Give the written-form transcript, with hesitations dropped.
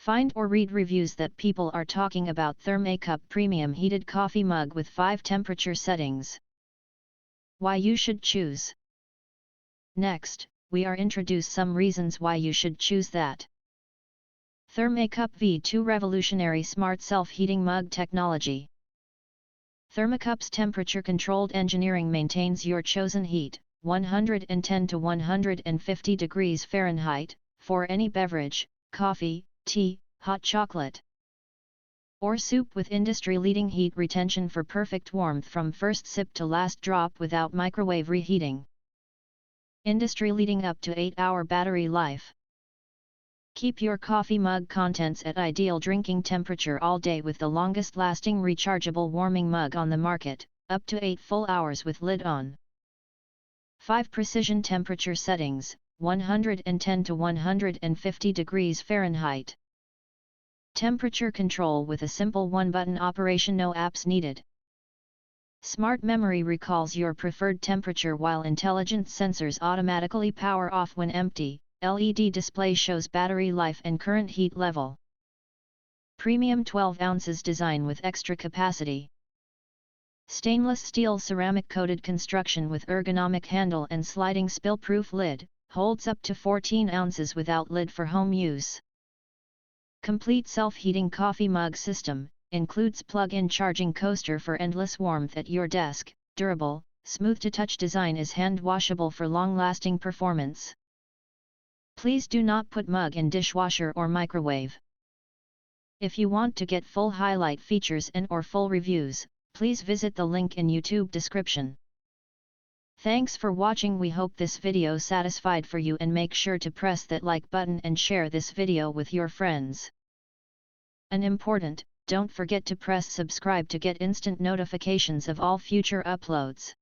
Find or read reviews that people are talking about THERMACUP Premium Heated Coffee Mug with 5 temperature settings. Why you should choose. Next, we are introduce some reasons why you should choose that. THERMACUP V2 Revolutionary Smart Self-Heating Mug Technology. THERMACUP's temperature-controlled engineering maintains your chosen heat, 110 to 150 degrees Fahrenheit, for any beverage, coffee, tea, hot chocolate, or soup, with industry-leading heat retention for perfect warmth from first sip to last drop without microwave reheating. Industry-leading up to 8-hour battery life. Keep your coffee mug contents at ideal drinking temperature all day with the longest-lasting rechargeable warming mug on the market, up to 8 full hours with lid on. 5 precision temperature settings, 110 to 150 degrees Fahrenheit. Temperature control with a simple one-button operation, no apps needed. Smart memory recalls your preferred temperature while intelligent sensors automatically power off when empty. LED display shows battery life and current heat level. Premium 12 ounces design with extra capacity. Stainless steel ceramic coated construction with ergonomic handle and sliding spill-proof lid, holds up to 14 ounces without lid for home use. Complete self-heating coffee mug system, includes plug-in charging coaster for endless warmth at your desk. Durable, smooth-to-touch design is hand-washable for long-lasting performance. Please do not put mug in dishwasher or microwave. If you want to get full highlight features and or full reviews, please visit the link in YouTube description. Thanks for watching. We hope this video satisfied for you, and make sure to press that like button and share this video with your friends. And important, don't forget to press subscribe to get instant notifications of all future uploads.